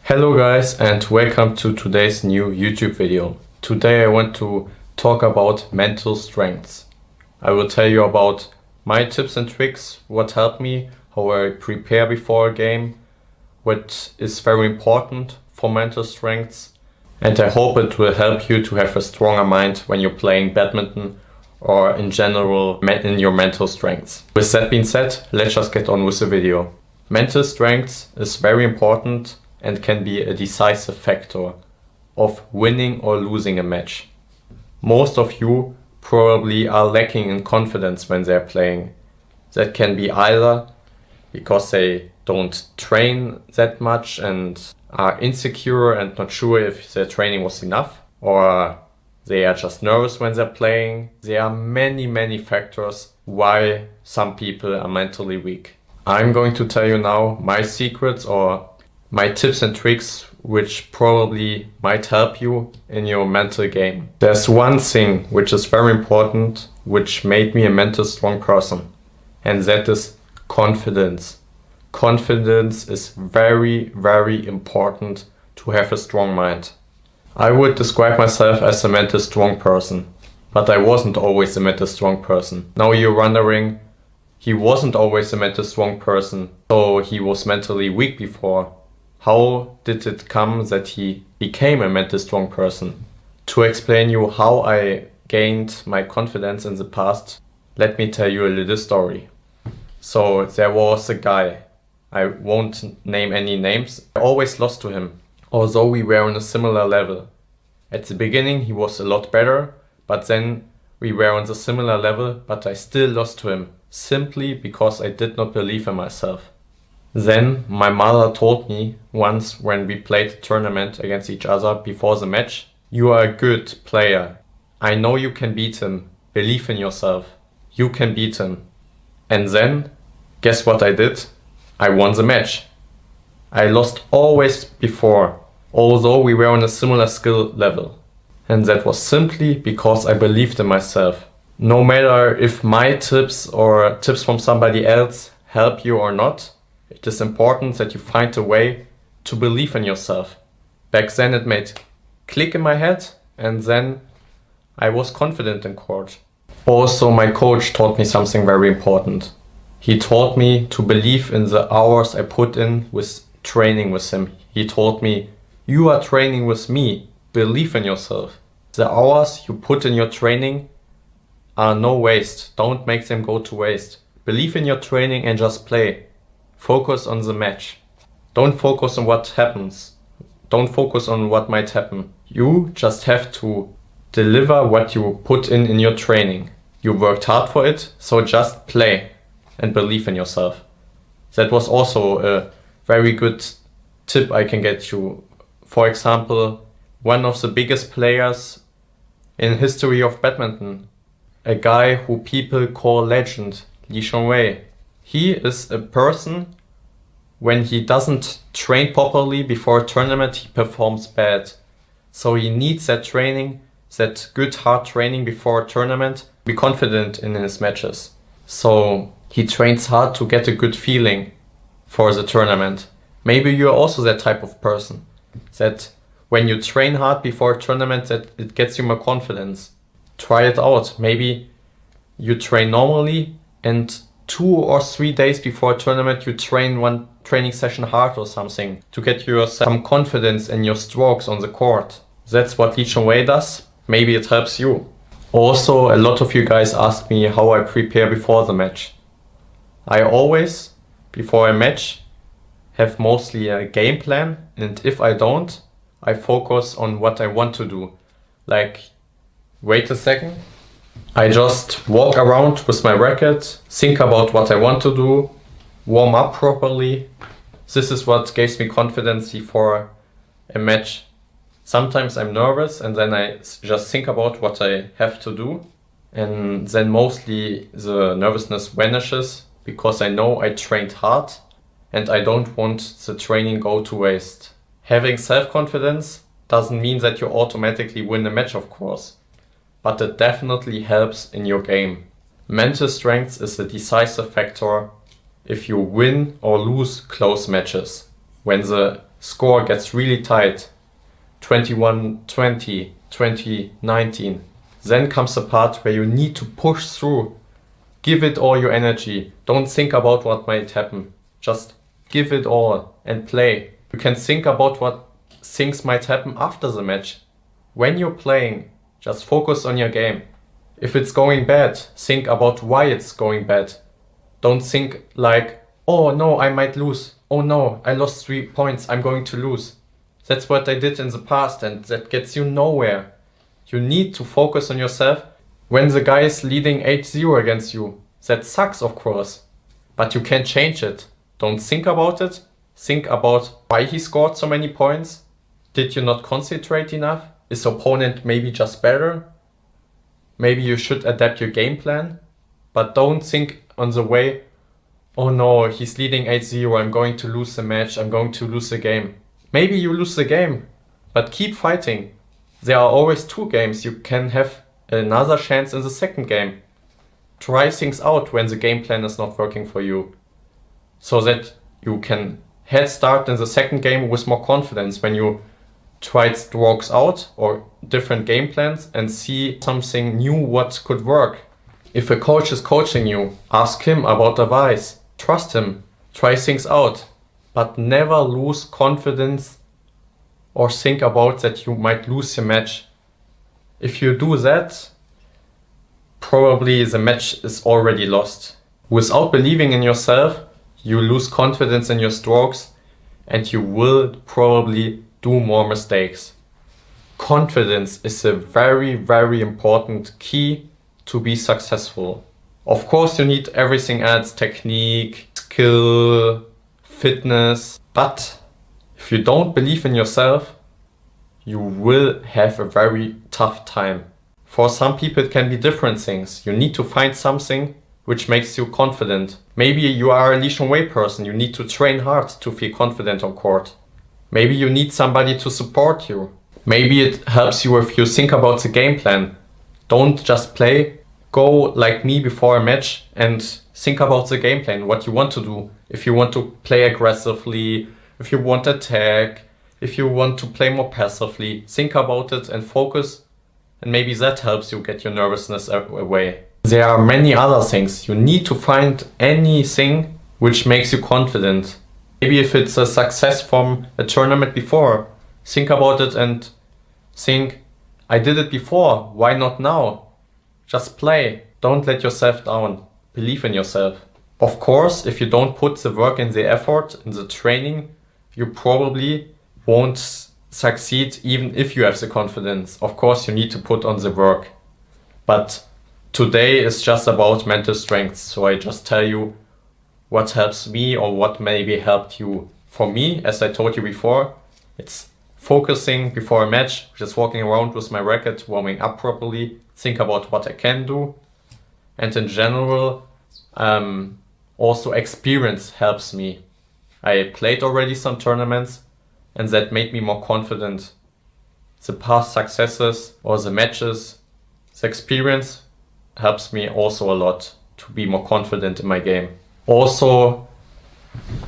Hello guys and welcome to today's new YouTube video. Today I want to talk about mental strengths. I will tell you about my tips and tricks, what helped me, how I prepare before a game, what is very important for mental strengths, and I hope it will help you to have a stronger mind when you're playing badminton or in general in your mental strengths. With that being said, let's just get on with the video. Mental strengths is very important and can be a decisive factor of winning or losing a match. Most of you probably are lacking in confidence when they're playing. That can be either because they don't train that much and are insecure and not sure if their training was enough, or they are just nervous when they're playing. There are many factors why some people are mentally weak. I'm going to tell you now my secrets or my tips and tricks which probably might help you in your mental game. There's one thing which is very important, which made me a mental strong person, and that is confidence. Confidence is very important to have a strong mind. I would describe myself as a mental strong person, but I wasn't always a mental strong person. Now you're wondering, he wasn't always a mental strong person, so he was mentally weak before. How did it come that he became a mental strong person? To explain you how I gained my confidence in the past, let me tell you a little story. So there was a guy, I won't name any names, I always lost to him, although we were on a similar level. At the beginning he was a lot better, but then we were on the similar level, but I still lost to him, simply because I did not believe in myself. Then my mother told me once when we played a tournament against each other before the match, "You are a good player. I know you can beat him. Believe in yourself. You can beat him." And then, guess what I did? I won the match. I lost always before, although we were on a similar skill level. And that was simply because I believed in myself. No matter if my tips or tips from somebody else help you or not, it is important that you find a way to believe in yourself. Back then it made click in my head, and then I was confident in court. Also, my coach taught me something very important. He taught me to believe in the hours I put in with training with him. He told me, "You are training with me, believe in yourself. The hours you put in your training are no waste. Don't make them go to waste. Believe in your training and just play. Focus on the match. Don't focus on what happens. Don't focus on what might happen. You just have to deliver what you put in your training. You worked hard for it, so just play and believe in yourself." That was also a very good tip I can get you. For example, one of the biggest players in history of badminton, a guy who people call legend, Li Wei. He is a person, when he doesn't train properly before a tournament, he performs bad. So he needs that training, that good hard training before a tournament, to be confident in his matches. So he trains hard to get a good feeling for the tournament. Maybe you're also that type of person, that when you train hard before a tournament, that it gets you more confidence. Try it out. Maybe you train normally and 2 or 3 days before a tournament you train one training session hard or something to get yourself some confidence in your strokes on the court. That's what Li Wei does. Maybe it helps you. Also, a lot of you guys ask me how I prepare before the match. I always, before a match, have mostly a game plan, and if I don't, I focus on what I want to do. Like, wait a second. I just walk around with my racket, think about what I want to do, warm up properly. This is what gives me confidence before a match. Sometimes I'm nervous and then I just think about what I have to do, and then mostly the nervousness vanishes because I know I trained hard and I don't want the training go to waste. Having self-confidence doesn't mean that you automatically win a match, of course, but it definitely helps in your game. Mental strength is a decisive factor if you win or lose close matches. When the score gets really tight, 21-20, 20-19, then comes the part where you need to push through. Give it all your energy. Don't think about what might happen. Just give it all and play. You can think about what things might happen after the match. When you're playing, just focus on your game. If it's going bad, think about why it's going bad. Don't think like, oh no, I might lose. Oh no, I lost 3 points, I'm going to lose. That's what I did in the past and that gets you nowhere. You need to focus on yourself. When the guy is leading 8-0 against you, that sucks of course, but you can change it. Don't think about it. Think about why he scored so many points. Did you not concentrate enough? Is the opponent maybe just better? Maybe you should adapt your game plan, but don't think on the way, oh no, he's leading 8-0, I'm going to lose the match, I'm going to lose the game. Maybe you lose the game, but keep fighting. There are always 2 games, you can have another chance in the second game. Try things out when the game plan is not working for you, so that you can head start in the second game with more confidence when you tried strokes out or different game plans and see something new what could work. If a coach is coaching you, ask him about advice, trust him, try things out, but never lose confidence or think about that you might lose your match. If you do that, probably the match is already lost. Without believing in yourself, you lose confidence in your strokes and you will probably do more mistakes. Confidence is a very, very important key to be successful. Of course, you need everything else, technique, skill, fitness, but if you don't believe in yourself, you will have a very tough time. For some people it can be different things. You need to find something which makes you confident. Maybe you are a Lee Wei person, you need to train hard to feel confident on court. Maybe you need somebody to support you. Maybe it helps you if you think about the game plan. Don't just play. Go like me before a match and think about the game plan, what you want to do. If you want to play aggressively, if you want to attack, if you want to play more passively, think about it and focus, and maybe that helps you get your nervousness away. There are many other things. You need to find anything which makes you confident. Maybe if it's a success from a tournament before, think about it and think, I did it before, why not now? Just play. Don't let yourself down. Believe in yourself. Of course, if you don't put the work and the effort in the training, you probably won't succeed even if you have the confidence. Of course, you need to put on the work. But today is just about mental strength. So I just tell you what helps me or what maybe helped you. For me, as I told you before, it's focusing before a match, just walking around with my racket, warming up properly, think about what I can do. And in general, also experience helps me. I played already some tournaments and that made me more confident. The past successes or the matches, the experience helps me also a lot to be more confident in my game. Also,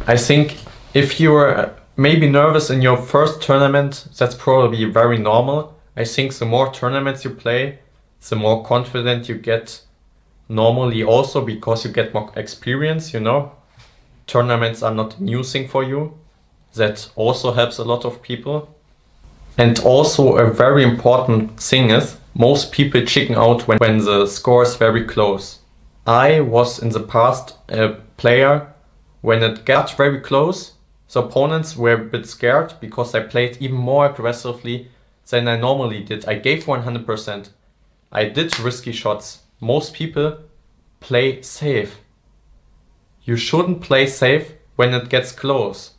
I think if you're maybe nervous in your first tournament, that's probably very normal. I think the more tournaments you play, the more confident you get normally also because you get more experience, you know. Tournaments are not a new thing for you. That also helps a lot of people. And also a very important thing is most people chicken out when the score is very close. I was in the past a player when it got very close, the opponents were a bit scared because I played even more aggressively than I normally did. I gave 100%. I did risky shots. Most people play safe. You shouldn't play safe when it gets close.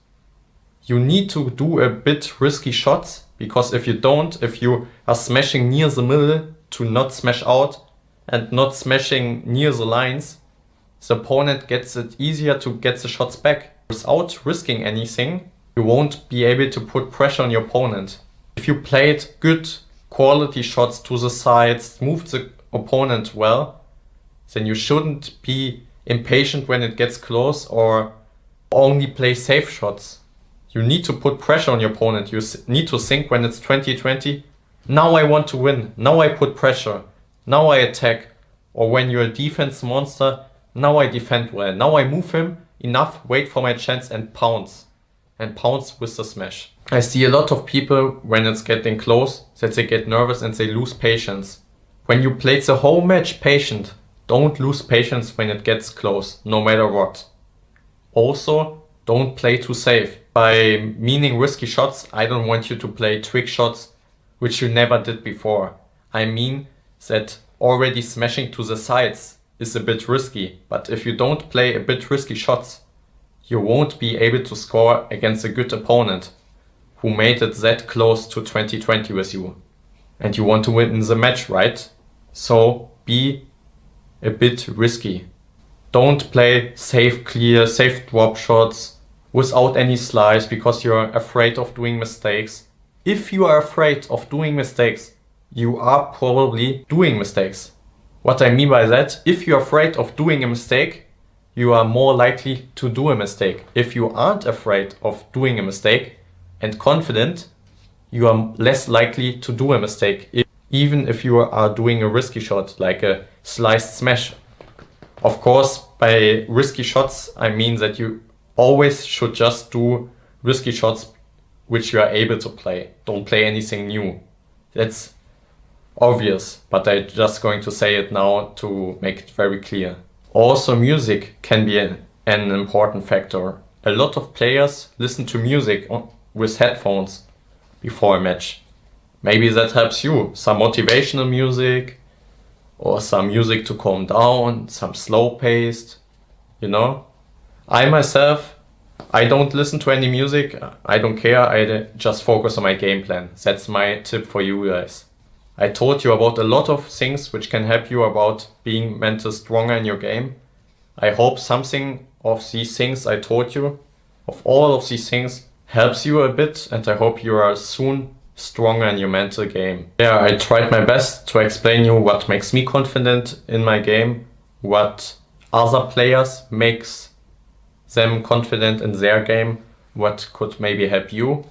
You need to do a bit risky shots because if you don't, if you are smashing near the middle to not smash out and not smashing near the lines, the opponent gets it easier to get the shots back. Without risking anything, you won't be able to put pressure on your opponent. If you played good quality shots to the sides, moved the opponent well, then you shouldn't be impatient when it gets close or only play safe shots. You need to put pressure on your opponent. You need to think when it's 20-20, now I want to win, now I put pressure, now I attack. Or when you're a defense monster, now I defend well, now I move him enough, wait for my chance and pounce. And pounce with the smash. I see a lot of people when it's getting close that they get nervous and they lose patience. When you played the whole match patient, don't lose patience when it gets close, no matter what. Also, don't play too safe. By meaning risky shots, I don't want you to play trick shots which you never did before. I mean that already smashing to the sides is a bit risky, but if you don't play a bit risky shots, you won't be able to score against a good opponent who made it that close to 20-20 with you. And you want to win the match, right? So be a bit risky. Don't play safe clear, safe drop shots without any slice because you're afraid of doing mistakes. If you are afraid of doing mistakes, you are probably doing mistakes. What I mean by that, if you're afraid of doing a mistake, you are more likely to do a mistake. If you aren't afraid of doing a mistake and confident, you are less likely to do a mistake, even if you are doing a risky shot, like a sliced smash. Of course, by risky shots, I mean that you always should just do risky shots which you are able to play. Don't play anything new. That's obvious, but I'm just going to say it now to make it very clear. Also, music can be an important factor. A lot of players listen to music with headphones before a match. Maybe that helps you. Some motivational music or some music to calm down, some slow paced, you know. I myself, I don't listen to any music. I don't care. I just focus on my game plan. That's my tip for you guys. I told you about a lot of things which can help you about being mentally stronger in your game. I hope something of these things I told you, of all of these things, helps you a bit, and I hope you are soon stronger in your mental game. Yeah, I tried my best to explain you what makes me confident in my game, what other players makes them confident in their game, what could maybe help you.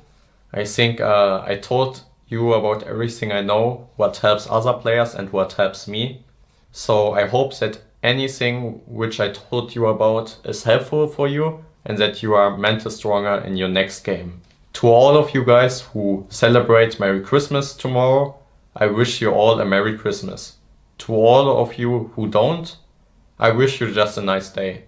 I think I told you about everything I know, what helps other players and what helps me. So I hope that anything which I told you about is helpful for you and that you are mentally stronger in your next game. To all of you guys who celebrate Merry Christmas tomorrow, I wish you all a Merry Christmas. To all of you who don't, I wish you just a nice day.